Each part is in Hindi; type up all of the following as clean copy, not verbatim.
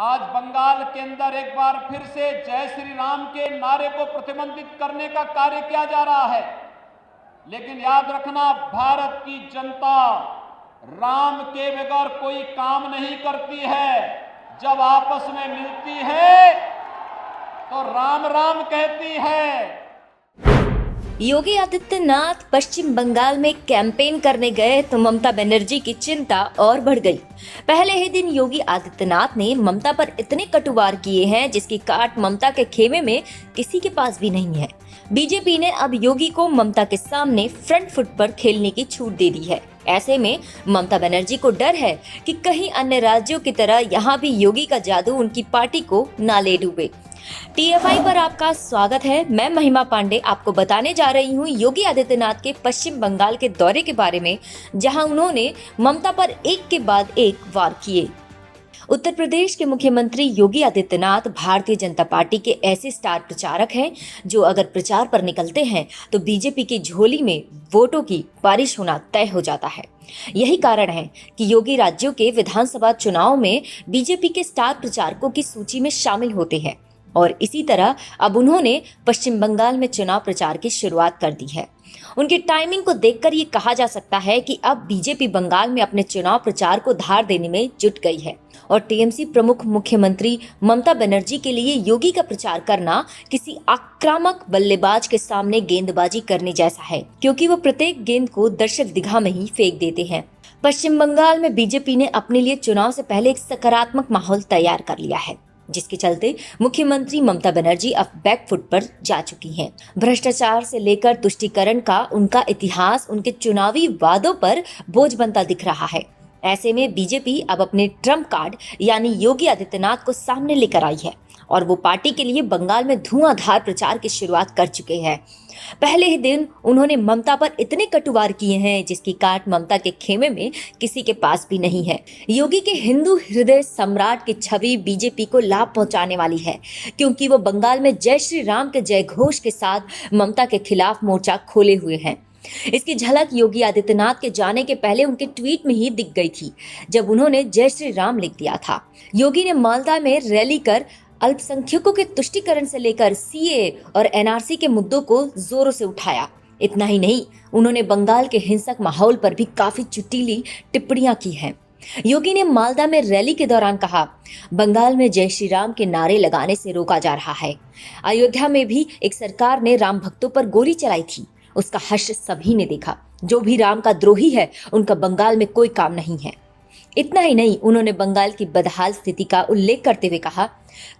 आज बंगाल के अंदर एक बार फिर से जय श्री राम के नारे को प्रतिबंधित करने का कार्य किया जा रहा है। लेकिन याद रखना, भारत की जनता राम के बगैर कोई काम नहीं करती है। जब आपस में मिलती है तो राम राम कहती है। योगी आदित्यनाथ पश्चिम बंगाल में कैंपेन करने गए तो ममता बनर्जी की चिंता और बढ़ गई। पहले ही दिन योगी आदित्यनाथ ने ममता पर इतने कटुवार किए हैं जिसकी काट ममता के खेमे में किसी के पास भी नहीं है। बीजेपी ने अब योगी को ममता के सामने फ्रंट फुट पर खेलने की छूट दे दी है। ऐसे में ममता बनर्जी को डर है कि कहीं अन्य राज्यों की तरह यहाँ भी योगी का जादू उनकी पार्टी को ना ले डूबे। TFI पर आपका स्वागत है। मैं महिमा पांडे आपको बताने जा रही हूँ योगी आदित्यनाथ के पश्चिम बंगाल के दौरे के बारे में, जहां उन्होंने ममता पर एक के बाद एक वार किए। उत्तर प्रदेश के मुख्यमंत्री योगी आदित्यनाथ भारतीय जनता पार्टी के ऐसे स्टार प्रचारक हैं जो अगर प्रचार पर निकलते हैं तो बीजेपी की झोली में वोटों की बारिश होना तय हो जाता है। यही कारण है कि योगी राज्यों के विधानसभा चुनाव में बीजेपी के स्टार प्रचारकों की सूची में शामिल होते हैं और इसी तरह अब उन्होंने पश्चिम बंगाल में चुनाव प्रचार की शुरुआत कर दी है। उनकी टाइमिंग को देखकर ये कहा जा सकता है कि अब बीजेपी बंगाल में अपने चुनाव प्रचार को धार देने में जुट गई है और टीएमसी प्रमुख मुख्यमंत्री ममता बनर्जी के लिए योगी का प्रचार करना किसी आक्रामक बल्लेबाज के सामने गेंदबाजी करने जैसा है, क्योंकि वो प्रत्येक गेंद को दर्शक दिघा में ही फेंक देते हैं। पश्चिम बंगाल में बीजेपी ने अपने लिए चुनाव से पहले एक सकारात्मक माहौल तैयार कर लिया है, जिसके चलते मुख्यमंत्री ममता बनर्जी अब बैकफुट पर जा चुकी हैं। भ्रष्टाचार से लेकर तुष्टीकरण का उनका इतिहास उनके चुनावी वादों पर बोझ बनता दिख रहा है। ऐसे में बीजेपी अब अपने ट्रम्प कार्ड यानी योगी आदित्यनाथ को सामने लेकर आई है और वो पार्टी के लिए बंगाल में धुआंधार प्रचार की शुरुआत कर चुके हैं। पहले ही दिन उन्होंने ममता पर इतने कटुवार किए हैं जिसकी काट ममता के खेमे में किसी के पास भी नहीं है। योगी के हिंदू हृदय सम्राट की छवि बीजेपी को लाभ पहुंचाने वाली है, क्योंकि वो बंगाल में जय श्री राम के जय घोष के साथ ममता के खिलाफ मोर्चा खोले हुए हैं। इसकी झलक योगी आदित्यनाथ के जाने के पहले उनके ट्वीट में ही दिख गई थी, जब उन्होंने जय श्री राम लिख दिया था। योगी ने मालदा में रैली कर अल्पसंख्यकों के तुष्टीकरण से लेकर CAA और NRC के मुद्दों को जोरों से उठाया। इतना ही नहीं, उन्होंने बंगाल के हिंसक माहौल पर भी काफी चुटीली टिप्पणियां की हैं। योगी ने मालदा में रैली के दौरान कहा, बंगाल में जय श्री राम के नारे लगाने से रोका जा रहा है। अयोध्या में भी एक सरकार ने राम भक्तों पर गोली चलाई थी, उसका हश्र सभी ने देखा। जो भी राम का द्रोही है उनका बंगाल में कोई काम नहीं है। इतना ही नहीं, उन्होंने बंगाल की बदहाल स्थिति का उल्लेख करते हुए कहा,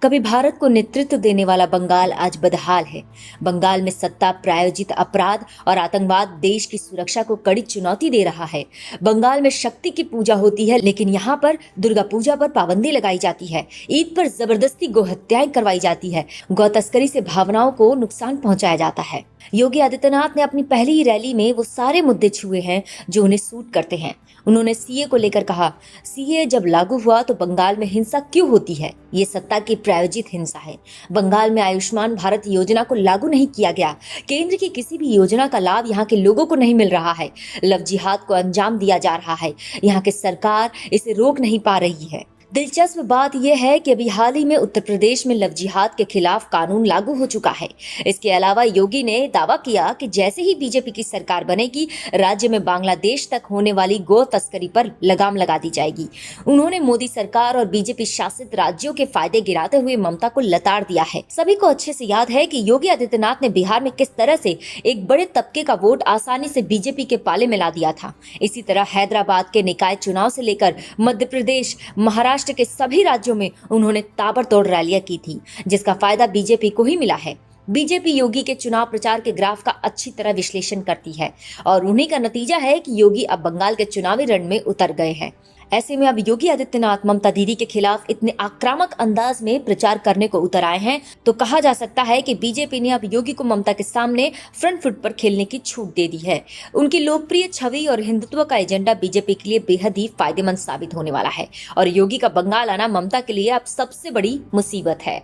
कभी भारत को नेतृत्व देने वाला बंगाल आज बदहाल है। बंगाल में सत्ता प्रायोजित अपराध और आतंकवाद देश की सुरक्षा को कड़ी चुनौती दे रहा है। बंगाल में शक्ति की पूजा होती है, लेकिन यहाँ पर दुर्गा पूजा पर पाबंदी लगाई जाती है। ईद पर जबरदस्ती गोहत्याएं करवाई जाती है। गौ तस्करी से भावनाओं को नुकसान पहुंचाया जाता है। योगी आदित्यनाथ ने अपनी पहली ही रैली में वो सारे मुद्दे छुए हैं जो उन्हें सूट करते हैं। उन्होंने CAA को लेकर कहा, CAA जब लागू हुआ तो बंगाल में हिंसा क्यों होती है? ये सत्ता की प्रायोजित हिंसा है। बंगाल में आयुष्मान भारत योजना को लागू नहीं किया गया। केंद्र की किसी भी योजना का लाभ यहाँ के लोगों को नहीं मिल रहा है। लव जिहाद को अंजाम दिया जा रहा है। यहाँ की सरकार इसे रोक नहीं पा रही है। दिलचस्प बात यह है कि अभी हाल ही में उत्तर प्रदेश में लव जिहाद के खिलाफ कानून लागू हो चुका है। इसके अलावा योगी ने दावा किया कि जैसे ही बीजेपी की सरकार बनेगी, राज्य में बांग्लादेश तक होने वाली गौ तस्करी पर लगाम लगा दी जाएगी। उन्होंने मोदी सरकार और बीजेपी शासित राज्यों के फायदे गिराते हुए ममता को लताड़ दिया है। सभी को अच्छे से याद है कि योगी आदित्यनाथ ने बिहार में किस तरह से एक बड़े तबके का वोट आसानी से बीजेपी के पाले में ला दिया था। इसी तरह हैदराबाद के निकाय चुनाव से लेकर मध्य प्रदेश, महाराष्ट्र के सभी राज्यों में उन्होंने ताबड़तोड़ रैलियां की थी, जिसका फायदा बीजेपी को ही मिला है। बीजेपी योगी के चुनाव प्रचार के ग्राफ का अच्छी तरह विश्लेषण करती है और उन्हीं का नतीजा है कि योगी अब बंगाल के चुनावी रण में उतर गए हैं। ऐसे में अब योगी आदित्यनाथ ममता दीदी के खिलाफ इतने आक्रामक अंदाज में प्रचार करने को उतर आए हैं तो कहा जा सकता है कि बीजेपी ने अब योगी को ममता के सामने फ्रंट फुट पर खेलने की छूट दे दी है। उनकी लोकप्रिय छवि और हिंदुत्व का एजेंडा बीजेपी के लिए बेहद ही फायदेमंद साबित होने वाला है और योगी का बंगाल आना ममता के लिए अब सबसे बड़ी मुसीबत है।